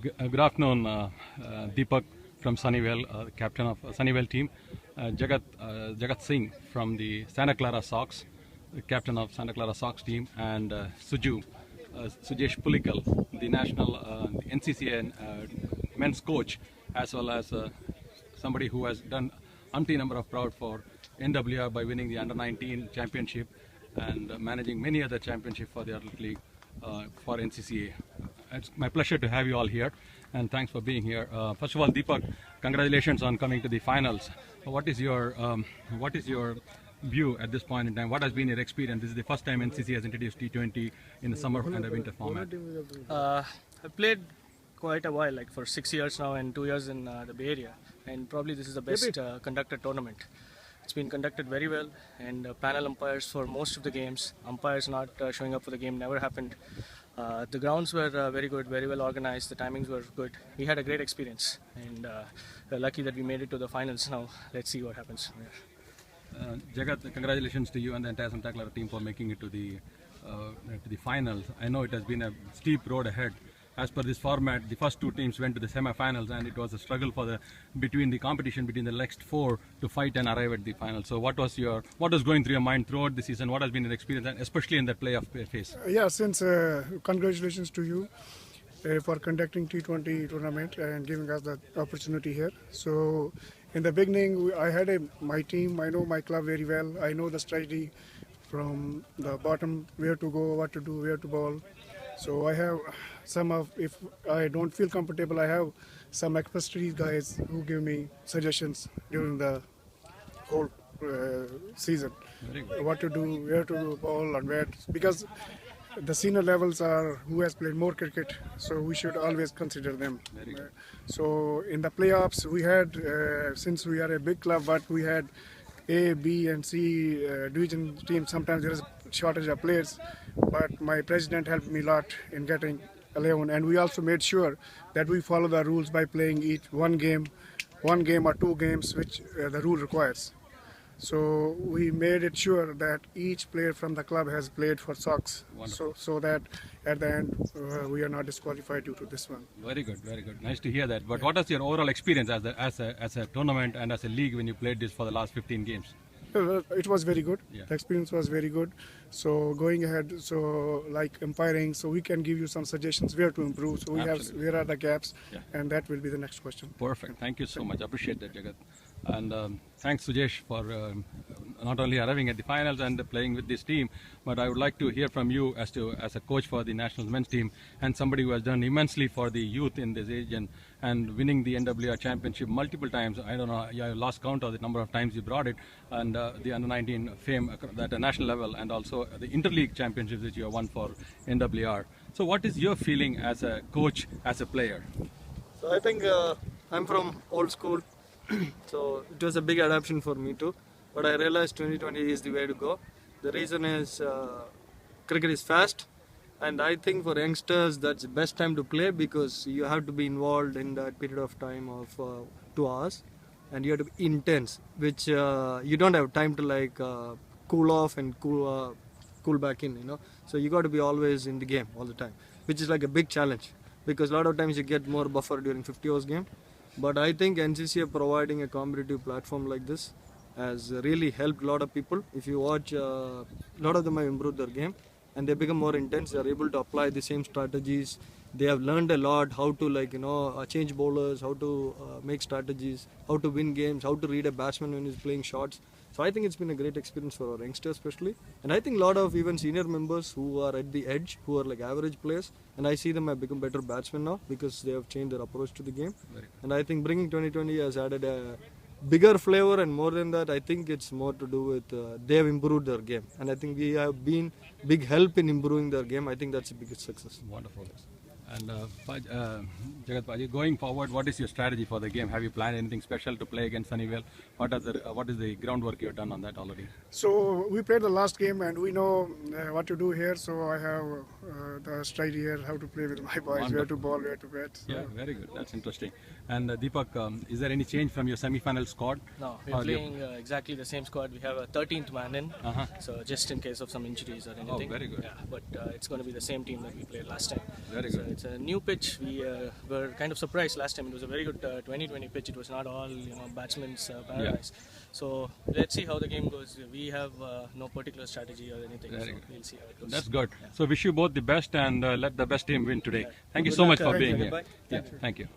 Good afternoon, Deepak from Sunnyvale, captain of Sunnyvale team. Jagat Singh from the Santa Clara Sox, the captain of Santa Clara Sox team, and Sujesh Pulikal, the national NCCA men's coach, as well as somebody who has done umpteen number of proud for NWR by winning the Under-19 championship and managing many other championships for the Athlete League for NCCA. It's my pleasure to have you all here, and thanks for being here. First of all, Deepak, congratulations on coming to the finals. What is your view at this point in time? What has been your experience? This is the first time NCCA has introduced T20 in the summer and a winter format. I played quite a while, like for 6 years now and 2 years in the Bay Area, and probably this is the best conducted tournament. It's been conducted very well, and panel umpires for most of the games. Umpires not showing up for the game never happened. The grounds were very good, very well organized. The timings were good. We had a great experience, and we're lucky that we made it to the finals. Now let's see what happens. Jagat, congratulations to you and the entire Santa Clara team for making it to the finals. I know it has been a steep road ahead. As per this format, the first two teams went to the semi-finals, and it was a struggle between the next four to fight and arrive at the final. So, what was going through your mind throughout the season? What has been your experience, and especially in that playoff phase? Congratulations to you for conducting T20 tournament and giving us the opportunity here. So, in the beginning, I had my team. I know my club very well. I know the strategy from the bottom, where to go, what to do, where to bowl. So I have if I don't feel comfortable, I have some expertise guys who give me suggestions during the whole season. What to do, where to bowl, and where, because the senior levels are who has played more cricket, so we should always consider them. So in the playoffs, we had, since we are a big club, but we had A, B, and C division teams. Sometimes there is shortage of players, but my president helped me a lot in getting 11, and we also made sure that we follow the rules by playing each one game or two games, which the rule requires. So we made it sure that each player from the club has played for Sox, so that at the end we are not disqualified due to this one. Very good, very good. Nice to hear that. But what was your overall experience as a tournament and as a league when you played this for the last 15 games? It was very good. Yeah. The experience was very good. So going ahead, so like umpiring, so we can give you some suggestions where to improve. So we Absolutely. have where are the gaps, Yeah. and that will be the next question. Perfect. Thank you so much. Appreciate that, Jagat. And thanks, Sujesh, for not only arriving at the finals and playing with this team, but I would like to hear from you as a coach for the national men's team and somebody who has done immensely for the youth in this age and winning the NWR championship multiple times. I don't know, I lost count of the number of times you brought it, and the Under-19 fame at a national level, and also the interleague championships which you have won for NWR. So what is your feeling as a coach, as a player? So I think I'm from old school, so it was a big adaptation for me too. But I realized 2020 is the way to go. The reason is cricket is fast, and I think for youngsters that's the best time to play, because you have to be involved in that period of time of 2 hours, and you have to be intense, which you don't have time to cool off and cool back in, So you got to be always in the game all the time, which is like a big challenge, because a lot of times you get more buffer during 50 hours game. But I think NCCA providing a competitive platform like this has really helped a lot of people. If you watch, a lot of them have improved their game, and they become more intense. They are able to apply the same strategies. They have learned a lot how to change bowlers, how to make strategies, how to win games, how to read a batsman when he's playing shots. So I think it's been a great experience for our youngsters especially. And I think a lot of even senior members who are at the edge, who are like average players, and I see them have become better batsmen now because they have changed their approach to the game. And I think bringing 2020 has added a bigger flavor, and more than that, I think it's more to do with they have improved their game. And I think we have been big help in improving their game. I think that's the biggest success. Wonderful. And Jagat Paji, going forward, what is your strategy for the game? Have you planned anything special to play against Sunnyvale? What is the groundwork you have done on that already? So we played the last game, and we know what to do here. So I have the strategy here, how to play with my boys, Wonderful. where to bowl, where to bat. So. Yeah, very good. That's interesting. And Deepak, is there any change from your semi-final squad? No, we're playing exactly the same squad. We have a 13th man in, so just in case of some injuries or anything. Oh, very good. Yeah, but it's going to be the same team that we played last time. Very So good. it's It's a new pitch. We were kind of surprised last time. It was a very good 2020 pitch. It was not all batsmen's paradise. So let's see how the game goes. We have no particular strategy or anything. Very So good. we'll see how it goes. That's good. So wish you both the best and let the best team win today. Thank you so much for being here. Bye. Yeah, thank you.